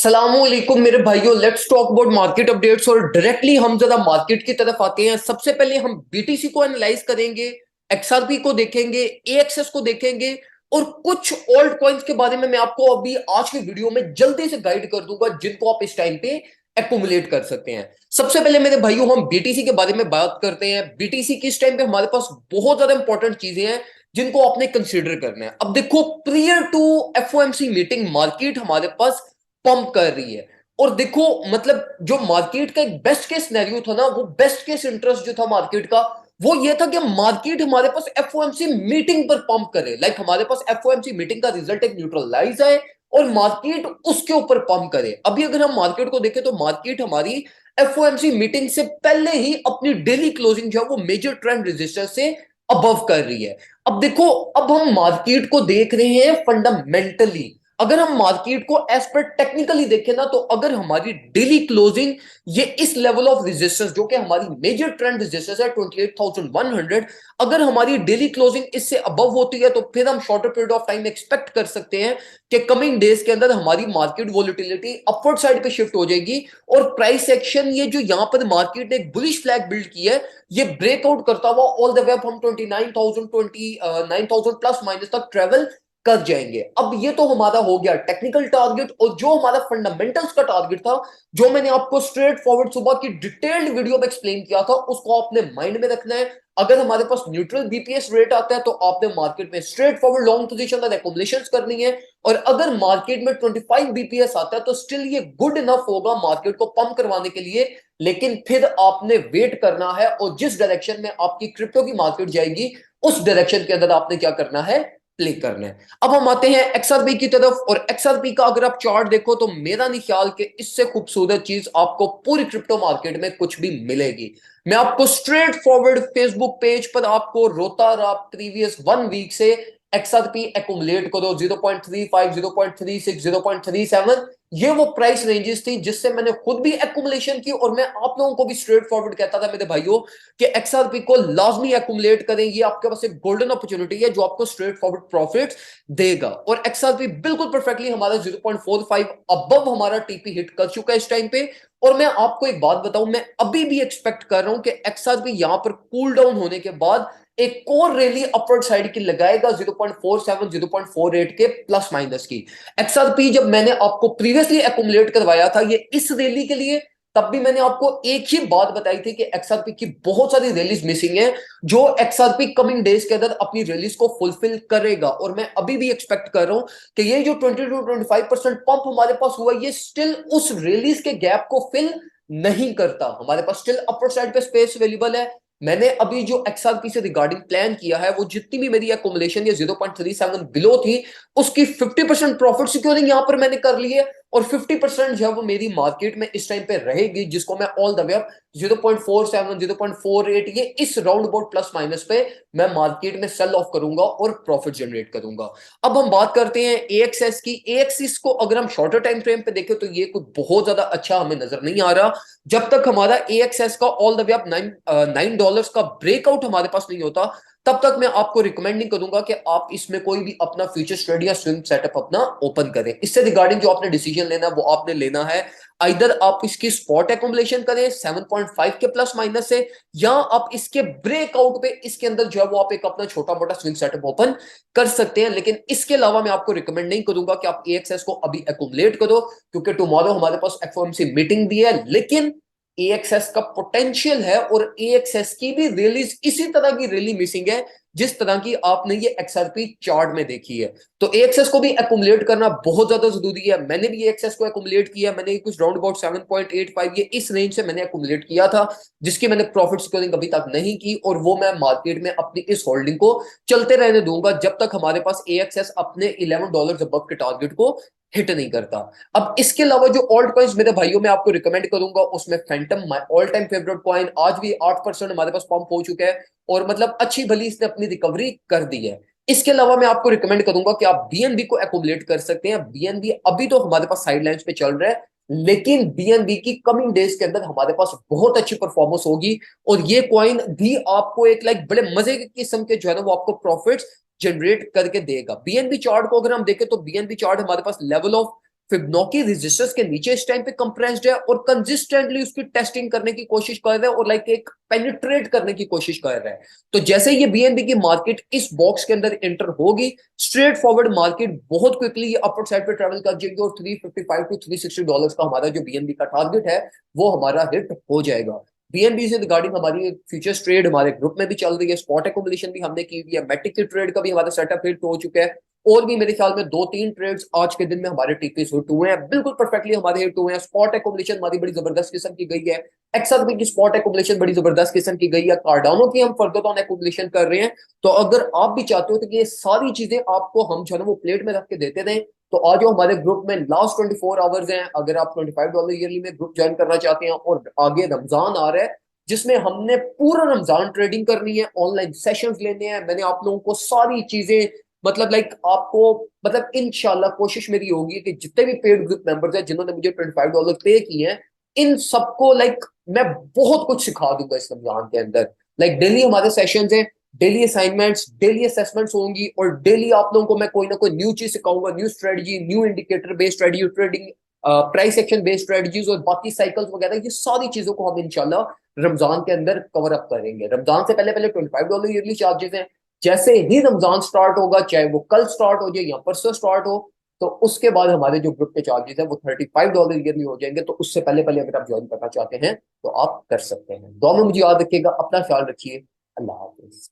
अस्सलामुअलैकुम मेरे भाइयों, let's talk about market updates. और डायरेक्टली हम जरा मार्केट की तरफ आते हैं। सबसे पहले हम बीटीसी को एनालाइज करेंगे, एक्सआरपी को देखेंगे, एएक्सएस को देखेंगे और कुछ ओल्ड कॉइन्स के बारे में मैं आपको अभी आज की वीडियो में जल्दी से गाइड कर दूंगा जिनको आप इस टाइम पे एक्यूमुलेट कर सकते हैं। सबसे पहले मेरे भाइयों हम बीटीसी के बारे में बात करते हैं। बीटीसी किस टाइम पे हमारे पास बहुत ज्यादा इंपॉर्टेंट चीजें हैं जिनको आपने कंसीडर करना है। अब देखो, prior to FOMC meeting market हमारे पास पंप कर रही है। और देखो, मतलब जो मार्केट का एक बेस्ट केस सिनेरियो था ना, वो बेस्ट केस इंटरेस्ट जो था मार्केट का, वो ये था कि मार्केट हमारे पास एफओएमसी मीटिंग पर पंप करे। लाइक हमारे पास एफओएमसी मीटिंग का रिजल्ट एक न्यूट्रलाइज आए और मार्केट उसके ऊपर पंप करे। अभी अगर हम मार्केट को देखें तो मार्केट हमारी एफओएमसी मीटिंग से पहले ही अपनी डेली क्लोजिंग जो है वो मेजर ट्रेंड रेजिस्टेंस से अबव कर रही है। अब देखो, अब हम मार्केट को देख रहे हैं फंडामेंटली। अगर हम मार्केट को एज पर टेक्निकली देखें ना, तो अगर हमारी डेली क्लोजिंग ये इस लेवल ऑफ रेजिस्टेंस जो कि हमारी मेजर ट्रेंड रेजिस्टेंस है 28,100, अगर हमारी डेली क्लोजिंग इससे अबव होती है तो फिर हम shorter period of time expect कर सकते हैं कि कमिंग डेज के अंदर हमारी मार्केट वोलेटिलिटी अपवर्ड साइड पे शिफ्ट हो जाएगी और प्राइस एक्शन ये जो यहां पर मार्केट ने एक बुलिश फ्लैग बिल्ड की है, ये ब्रेकआउट करता हुआ ऑल द वे अप हम 29,000 प्लस माइनस तक ट्रेवल कर जाएंगे। अब ये तो हमारा हो गया टेक्निकल टारगेट। और जो हमारा फंडामेंटल्स का टारगेट था, जो मैंने आपको स्ट्रेट फॉरवर्ड सुबह की डिटेल्ड वीडियो में एक्सप्लेन किया था, उसको आपने माइंड में रखना है। अगर हमारे पास न्यूट्रल बीपीएस रेट आता है तो आपने मार्केट में स्ट्रेट फॉरवर्ड लॉन्ग पोजीशन का एक्युमुलेशन करनी है। और अगर मार्केट में 25 बीपीएस आता है तो स्टिल ये गुड इनफ होगा मार्केट को पंप करवाने के लिए। लेकिन फिर आपने वेट करना है और जिस डायरेक्शन में आपकी क्रिप्टो की मार्केट जाएगी उस डायरेक्शन के अंदर आपने क्या करना है, प्ले करना है। अब हम आते हैं एक्सआरपी की तरफ। और एक्सआरपी का अगर आप चार्ट देखो तो मेरा नहीं ख्याल कि इससे खूबसूरत चीज आपको पूरी क्रिप्टो मार्केट में कुछ भी मिलेगी। मैं आपको स्ट्रेट फॉरवर्ड फेसबुक पेज पर आपको रोता रहा प्रीवियस 1 वीक से एक्सआरपी एक्युमुलेट करो 0.35, 0.36, 0.37। ये वो प्राइस रेंजेस थी जिससे मैंने खुद भी एक्युमुलेशन की और मैं आप लोगों को भी स्ट्रेट फॉरवर्ड कहता था मेरे भाइयों कि एक्सआरपी को लाजमी एक्युमुलेट करें। ये आपके पास एक गोल्डन अपॉर्चुनिटी है जो आपको स्ट्रेट फॉरवर्ड प्रॉफिट्स देगा। और एक्सआरपी बिल्कुल परफेक्टली हमारा 0.45 अबव हमारा टीपी हिट कर चुका है इस टाइम पे। और मैं आपको एक बात बताऊं, मैं अभी भी एक्सपेक्ट कर रहा हूं कि एक्सआरपी यहां पर कूल डाउन होने के बाद एक और रैली अपवर्ड साइड की लगाएगा 0.47, 0.48 के प्लस माइनस की। एक्सआरपी जब मैंने आपको प्रीवियसली एक्युमुलेट करवाया था ये इस रैली के लिए, तब भी मैंने आपको एक ही बात बताई थी कि एक्सआरपी की बहुत सारी रैलीज मिसिंग है जो एक्सआरपी कमिंग डेज के अंदर अपनी रैलीज को फुलफिल करेगा। और मैं अभी भी एक्सपेक्ट कर रहा हूं कि ये जो 20 to 25% पंप हमारे पास हुआ ये स्टिल उस रैलीज के गैप को फिल नहीं करता। हमारे पास स्टिल अपर साइड पे स्पेस अवेलेबल है। मैंने अभी जो एक्सआरपी से रिगार्डिंग प्लान किया है वो जितनी भी मेरी एकोमोडेशन ये 0.37 बिलो थी उसकी 50% प्रॉफिट सिक्योरिंग यहां पर मैंने कर ली है। और 50% जो है वो मेरी मार्केट में इस टाइम पे रहेगी जिसको मैं ऑल द वे अप 0.47, 0.48 ये इस राउंड अबाउट प्लस माइनस पे मैं मार्केट में सेल ऑफ करूंगा और प्रॉफिट जनरेट करूंगा। अब हम बात करते हैं एएक्सएस की। एएक्सएस को अगर हम शॉर्टर टाइम फ्रेम पे देखें तो ये कोई बहुत ज्यादा अच्छा हमें नजर नहीं आ रहा। जब तक हमारा एएक्सएस का ऑल द वे अप $9 का ब्रेकआउट हमारे पास नहीं होता तब तक मैं आपको रिकमेंड नहीं करूंगा कि आप इसमें कोई भी अपना फ्यूचर ट्रेड या स्विंग सेटअप अपना ओपन करें। इससे रिगार्डिंग जो आपने डिसीजन लेना है वो आपने लेना है, इधर आप इसकी स्पॉट एक्युमुलेशन करें 7.5 के प्लस माइनस से, या आप इसके ब्रेकआउट पे इसके अंदर जो है वो आप एक अपना छोटा मोटा स्विंग सेटअप ओपन कर सकते हैं। लेकिन इसके अलावा मैं आपको रिकमेंड नहीं करूंगा कि आप एएक्सएस को अभी एक्युमुलेट करो क्योंकि टुमारो हमारे पास एफओएमसी मीटिंग भी है। लेकिन एएक्सएस का पोटेंशियल है और एएक्सएस की भी रिलीज इसी तरह की रैली मिसिंग है जिस तरह की आपने ये एक्सआरपी चार्ट में देखी है। तो एएक्सएस को भी एक्युमुलेट करना बहुत ज्यादा जरूरी है। मैंने भी एएक्सएस को एक्युमुलेट किया। मैंने कुछ राउंड अबाउट 7.85 ये इस रेंज से मैंने एक्युमुलेट किया था जिसकी मैंने प्रॉफिट सिक्योरिंग अभी तक नहीं की और वो मैं मार्केट में अपनी इस होल्डिंग को चलते रहने दूंगा जब तक हमारे पास एएक्सएस अपने $11 अबव के टारगेट को हिट नहीं करता। अब इसके अलावा जो ऑल्ट कॉइन्स मेरे भाइयों में आपको रिकमेंड करूंगा उसमें Phantom my all time favourite coin आज भी 8% हमारे पास पंप हो चुका है और मतलब अच्छी भली इसने अपनी रिकवरी कर दी है। इसके अलावा मैं आपको रिकमेंड करूंगा कि आप बीएनबी को एक्युमुलेट कर सकते हैं। बीएनबी अभी तो हमारे पास साइडलाइंस पे चल रहा है लेकिन बीएनबी की कमिंग डेज के अंदर हमारे पास बहुत अच्छी परफॉर्मेंस होगी और ये कॉइन भी आपको एक लाइक बड़े मजे के किस्म के जो है ना वो आपको प्रॉफिट्स जनरेट करके देगा। बीएनबी चार्ट को अगर हम देखें तो बीएनबी चार्ट हमारे पास लेवल ऑफ फिबोनाची रेजिस्टेंस के नीचे इस टाइम पे कंप्रेस्ड है और कंसिस्टेंटली उसकी टेस्टिंग करने की कोशिश कर रहे हैं और लाइक एक पेनिट्रेट करने की कोशिश कर रहे हैं। तो जैसे ये बीएनबी की मार्केट इस बॉक्स के अंदर एंटर होगी, स्ट्रेट फॉरवर्ड मार्केट बहुत क्विकली ये अपर साइड पे ट्रेवल कर जाएगी और $355 टू $360 का हमारा जो बीएनबी का टारगेट है वो हमारा हिट हो जाएगा। बीएनबी से रिगार्डिंग हमारी फ्यूचर्स ट्रेड हमारे ग्रुप में भी चल रही है, स्पॉट एकोमोडेशन भी हमने की हुई है, मैटिक की ट्रेड का भी हमारा सेटअप हिट हो चुका है, और भी मेरे ख्याल में 2-3 ट्रेड्स आज के दिन में हमारे टीपीस हिट हुए हैं, बिल्कुल परफेक्टली हमारे हिट हुए हैं। स्पॉट एकोमोडेशन हमारी बड़ी जबरदस्त किस्म की गई है, एक्सआरपी की स्पॉट एकोमोडेशन बड़ी जबरदस्त किस्म की गई है, कार्डानो की हम फर्दर ऑन एकोमोडेशन कर रहे हैं। तो अगर आप भी चाहते हो कि ये सारी चीजें आपको हम जो है वो प्लेट में रख के देते दें, तो आज जो हमारे ग्रुप में लास्ट 24 आवर्स हैं, अगर आप $25 ईयरली में ग्रुप ज्वाइन करना चाहते हैं, और आगे रमजान आ रहा है जिसमें हमने पूरा रमजान ट्रेडिंग करनी है, ऑनलाइन सेशंस लेने हैं, मैंने आप लोगों को सारी चीजें मतलब लाइक आपको मतलब इंशाल्लाह कोशिश मेरी होगी कि जितने भी पेड ग्रुप मेंबर्स हैं जिन्होंने मुझे $25 पे किए हैं, इन सबको लाइक मैं बहुत कुछ सिखा दूंगा इस रमजान के अंदर। लाइक डेली हमारे सेशंस हैं, डेली असाइनमेंट्स, डेली असेसमेंट्स होंगी, और डेली आप लोगों को मैं कोई ना कोई न्यू चीज सिखाऊंगा, new strategy, new indicator based strategy, trading price action based strategies और बाकी साइकिल्स वगैरह, ये सारी चीजों को हम इंशाल्लाह रमजान के अंदर कवर अप करेंगे। रमजान से पहले पहले $25 ईयरली चार्जेस हैं, जैसे ही रमजान स्टार्ट होगा, चाहे वो कल स्टार्ट हो जाए या परसों स्टार्ट हो, तो उसके बाद हमारे जो ग्रुप के चार्जेस है वो $35 ईयरली हो जाएंगे। तो उससे पहले पहले अगर आप ज्वाइन करना चाहते हैं तो आप कर सकते हैं। दुआ में मुझे याद रखिएगा, अपना ख्याल रखिए, अल्लाह हाफिज।